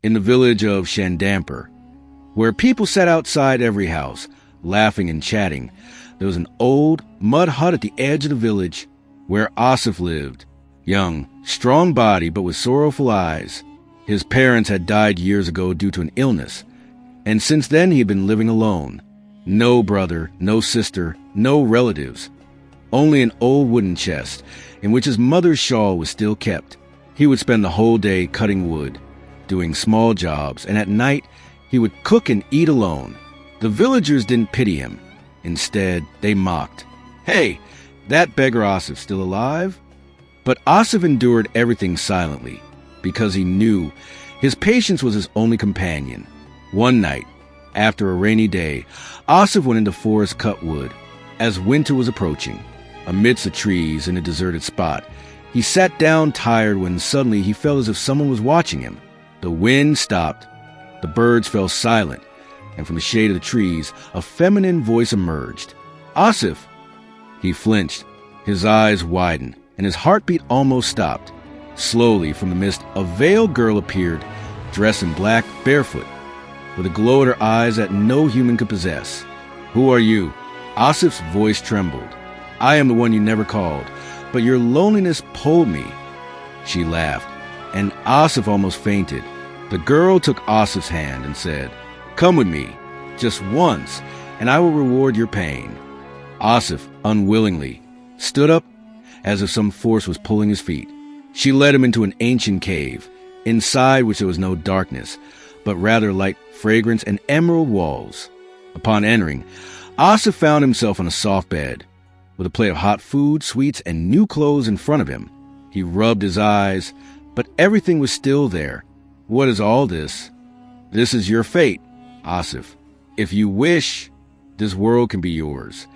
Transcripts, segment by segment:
in the village of Shandamper, where people sat outside every house, laughing and chatting. There was an old mud hut at the edge of the village where Asif lived, young, strong body, but with sorrowful eyes. His parents had died years ago due to an illness, and since then he had been living alone. No brother, no sister, no relatives. Only an old wooden chest in which his mother's shawl was still kept. He would spend the whole day cutting wood, doing small jobs, and at night he would cook and eat alone. The villagers didn't pity him. Instead, they mocked. "Hey, that beggar Asif still alive?" But Asif endured everything silently, because he knew his patience was his only companion. One night, after a rainy day, Asif went into forest cut wood. As winter was approaching, amidst the trees in a deserted spot, he sat down tired when suddenly he felt as if someone was watching him. The wind stopped, the birds fell silent, and from the shade of the trees, a feminine voice emerged. "Asif!" He flinched, his eyes widened, and his heartbeat almost stopped. Slowly, from the mist, a veiled girl appeared, dressed in black, barefoot, with a glow in her eyes that no human could possess. "Who are you?" Asif's voice trembled. "I am the one you never called, but your loneliness pulled me." She laughed, and Asif almost fainted. The girl took Asif's hand and said, "Come with me, just once, and I will reward your pain." Asif, unwillingly, stood up as if some force was pulling his feet. She led him into an ancient cave, inside which there was no darkness, but rather light fragrance and emerald walls. Upon entering, Asif found himself on a soft bed, with a plate of hot food, sweets, and new clothes in front of him. He rubbed his eyes, but everything was still there. "What is all this?" "This is your fate, Asif. If you wish, this world can be yours."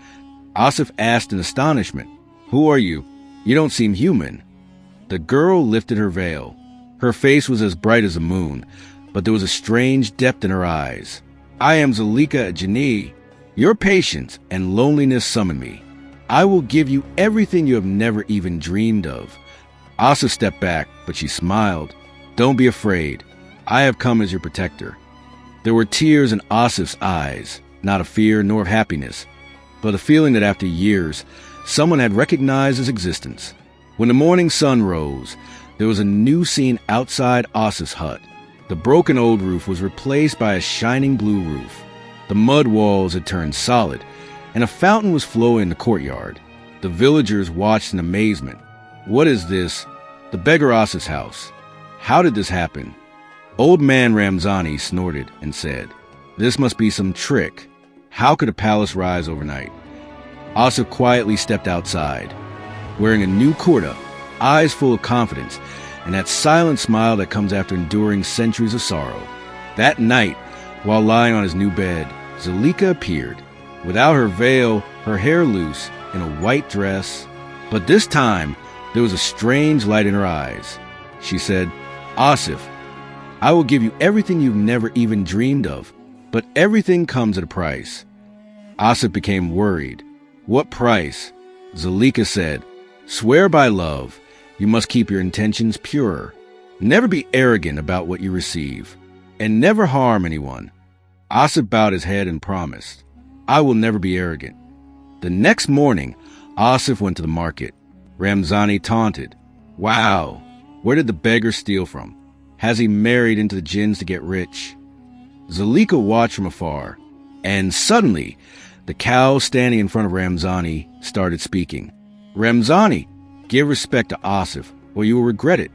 Asif asked in astonishment, "Who are you? You don't seem human." The girl lifted her veil. Her face was as bright as the moon, but there was a strange depth in her eyes. "I am Zulekha, jenie. Your patience and loneliness summon me. I will give you everything you have never even dreamed of." Asif stepped back, but she smiled. "Don't be afraid. I have come as your protector." There were tears in Asif's eyes, not of fear nor of happiness, but a feeling that after years, someone had recognized his existence. When the morning sun rose, there was a new scene outside Asif's hut. The broken old roof was replaced by a shining blue roof. The mud walls had turned solid, and a fountain was flowing in the courtyard. The villagers watched in amazement. "What is this? The beggar Asif's house. How did this happen?" Old man Ramzani snorted and said, "This must be some trick. How could a palace rise overnight?" Asif quietly stepped outside, wearing a new kurta, eyes full of confidence, and that silent smile that comes after enduring centuries of sorrow. That night, while lying on his new bed, Zulekha appeared, without her veil, her hair loose, in a white dress. But this time, there was a strange light in her eyes. She said, "Asif, I will give you everything you've never even dreamed of, but everything comes at a price." Asif became worried. "What price?" Zulekha said, "Swear by love. You must keep your intentions pure. Never be arrogant about what you receive, and never harm anyone." Asif bowed his head and promised, "I will never be arrogant." The next morning, Asif went to the market. Ramzani taunted, "Wow, where did the beggar steal from? Has he married into the jinns to get rich?" Zulekha watched from afar, and suddenly, the cow standing in front of Ramzani started speaking. "Ramzani, give respect to Asif, or you will regret it."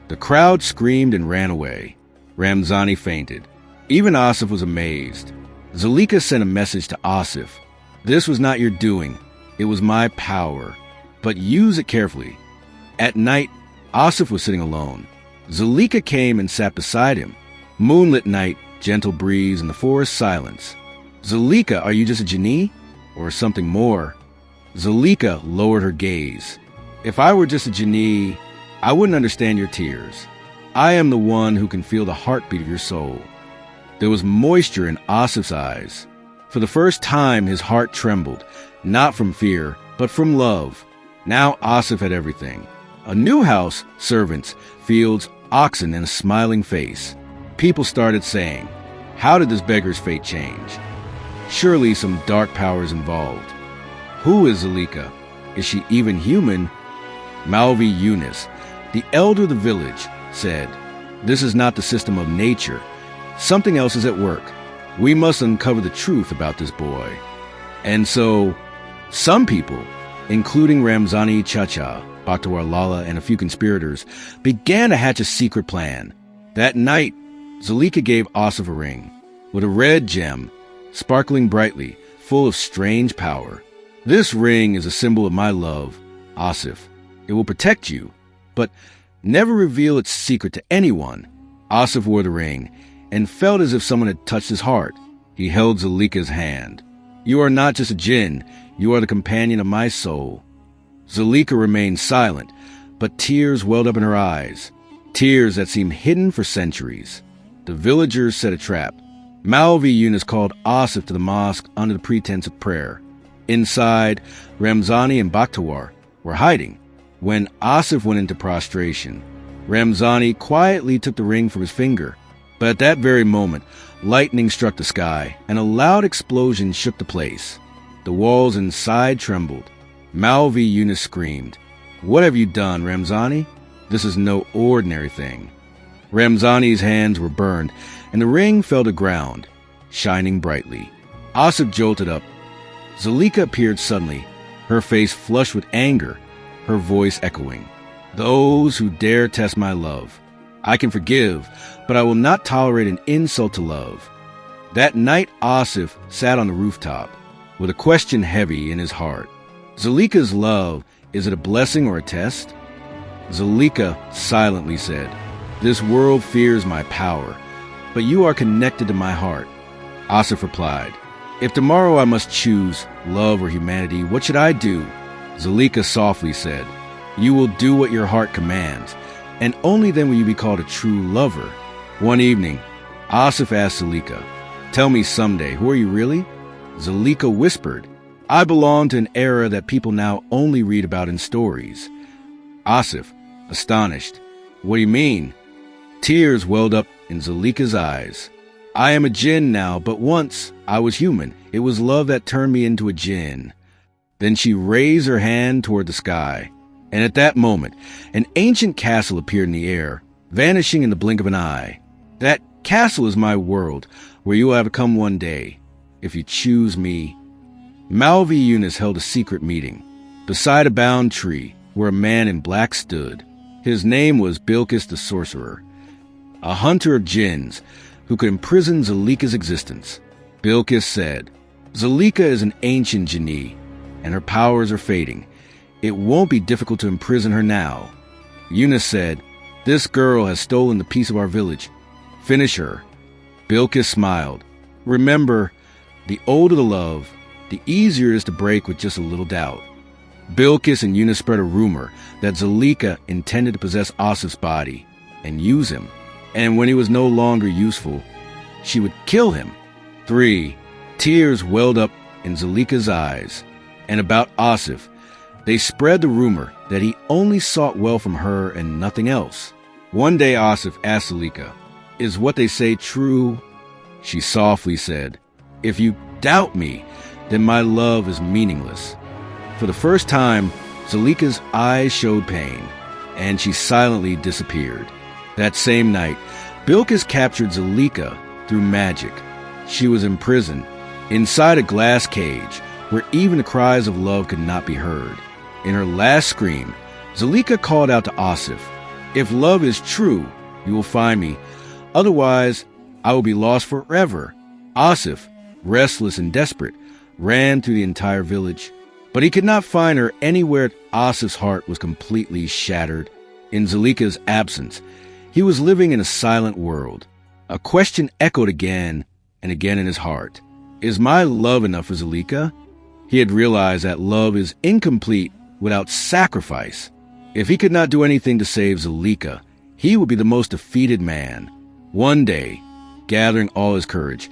The crowd screamed and ran away. Ramzani fainted. Even Asif was amazed. Zulekha sent a message to Asif. "This was not your doing. It was my power. But use it carefully." At night, Asif was sitting alone. Zulekha came and sat beside him. Moonlit night, gentle breeze, and the forest silence. "Zulekha, are you just a jenie? Or something more?" Zulekha lowered her gaze. "If I were just a jenie, I wouldn't understand your tears. I am the one who can feel the heartbeat of your soul." There was moisture in Asif's eyes. For the first time, his heart trembled, not from fear, but from love. Now Asif had everything. A new house, servants, fields, oxen, and a smiling face. People started saying, how did this beggar's fate change? Surely some dark power is involved. Who is Zulekha? Is she even human? Malvi Yunus, the elder of the village, said, this is not the system of nature. Something else is at work. We must uncover the truth about this boy. And so, some people, including Ramzani Chacha, Bakhtiwar Lala, and a few conspirators, began to hatch a secret plan. That night, Zulekha gave Asif a ring with a red gem, sparkling brightly, full of strange power. This ring is a symbol of my love, Asif. It will protect you, but never reveal its secret to anyone. Asif wore the ring and felt as if someone had touched his heart. He held Zulekha's hand. You are not just a jinn, you are the companion of my soul. Zulekha remained silent, but tears welled up in her eyes, tears that seemed hidden for centuries. The villagers set a trap. Malvi Yunus called Asif to the mosque under the pretense of prayer. Inside, Ramzani and Bakhtiwar were hiding. When Asif went into prostration, Ramzani quietly took the ring from his finger. But at that very moment, lightning struck the sky, and a loud explosion shook the place. The walls inside trembled. Malvi Yunus screamed, "What have you done, Ramzani? This is no ordinary thing." Ramzani's hands were burned, and the ring fell to ground, shining brightly. Asif jolted up. Zulekha appeared suddenly, her face flushed with anger, her voice echoing, "Those who dare test my love, I can forgive, but I will not tolerate an insult to love." That night Asif sat on the rooftop, with a question heavy in his heart. Zulekha's love, is it a blessing or a test? Zulekha silently said, "This world fears my power, but you are connected to my heart." Asif replied, "If tomorrow I must choose love or humanity, what should I do?" Zulekha softly said, "You will do what your heart commands, and only then will you be called a true lover." One evening, Asif asked Zulekha, "Tell me someday, who are you really?" Zulekha whispered, "I belong to an era that people now only read about in stories." Asif, astonished, "What do you mean?" Tears welled up in Zulekha's eyes. "I am a jinn now, but once I was human. It was love that turned me into a jinn." Then she raised her hand toward the sky, and at that moment, an ancient castle appeared in the air, vanishing in the blink of an eye. "That castle is my world, where you will have come one day, if you choose me." Malvi Yunus held a secret meeting beside a bound tree where a man in black stood. His name was Bilqis the sorcerer, a hunter of jinns who could imprison Zulekha's existence. Bilqis said, "Zulekha is an ancient jenie, and her powers are fading. It won't be difficult to imprison her now." Yunus said, "This girl has stolen the peace of our village. Finish her." Bilqis smiled. "Remember, the older the love, the easier it is to break with just a little doubt." Bilqis and Yunus spread a rumor that Zulekha intended to possess Asif's body and use him, and when he was no longer useful, she would kill him. 3. Tears welled up in Zulekha's eyes, and about Asif, they spread the rumor that he only sought well from her and nothing else. One day Asif asked Zulekha, "Is what they say true?" She softly said, "If you doubt me, then my love is meaningless." For the first time, Zulekha's eyes showed pain, and she silently disappeared. That same night, Bilqis captured Zulekha through magic. She was imprisoned inside a glass cage where even the cries of love could not be heard. In her last scream, Zulekha called out to Asif, "If love is true, you will find me. Otherwise, I will be lost forever." Asif, restless and desperate, ran through the entire village, but he could not find her anywhere. Asif's heart was completely shattered. In Zulekha's absence, he was living in a silent world. A question echoed again and again in his heart. Is my love enough for Zulekha? He had realized that love is incomplete without sacrifice. If he could not do anything to save Zulekha, he would be the most defeated man. One day, gathering all his courage,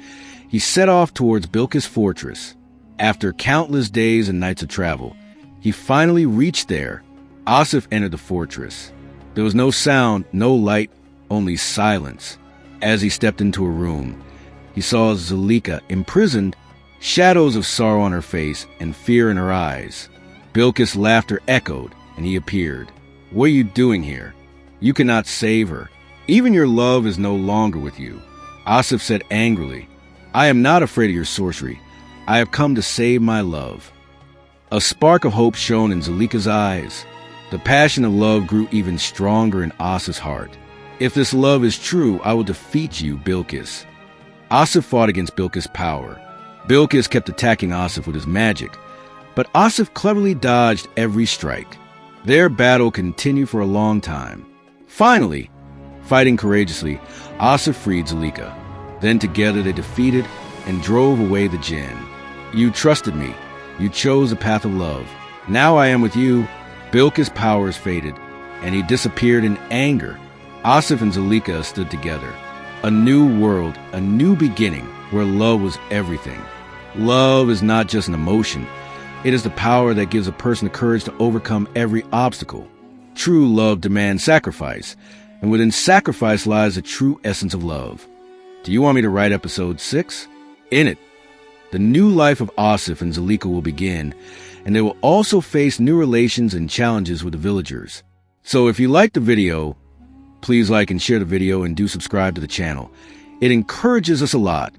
he set off towards Bilqis' fortress. After countless days and nights of travel, he finally reached there. Asif entered the fortress. There was no sound, no light, only silence. As he stepped into a room, he saw Zulekha imprisoned, shadows of sorrow on her face and fear in her eyes. Bilqis' laughter echoed, and he appeared. "What are you doing here? You cannot save her. Even your love is no longer with you." Asif said angrily, "I am not afraid of your sorcery. I have come to save my love." A spark of hope shone in Zulekha's eyes. The passion of love grew even stronger in Asif's heart. "If this love is true, I will defeat you, Bilqis." Asif fought against Bilqis' power. Bilqis kept attacking Asif with his magic, but Asif cleverly dodged every strike. Their battle continued for a long time. Finally, fighting courageously, Asif freed Zulekha. Then together they defeated and drove away the Jinn. "You trusted me. You chose the path of love. Now I am with you." Bilqis' powers faded, and he disappeared in anger. Asif and Zulekha stood together. A new world, a new beginning, where love was everything. Love is not just an emotion. It is the power that gives a person the courage to overcome every obstacle. True love demands sacrifice, and within sacrifice lies the true essence of love. Do you want me to write episode 6? In it, the new life of Asif and Zulekha will begin, and they will also face new relations and challenges with the villagers. So if you liked the video, please like and share the video and do subscribe to the channel. It encourages us a lot.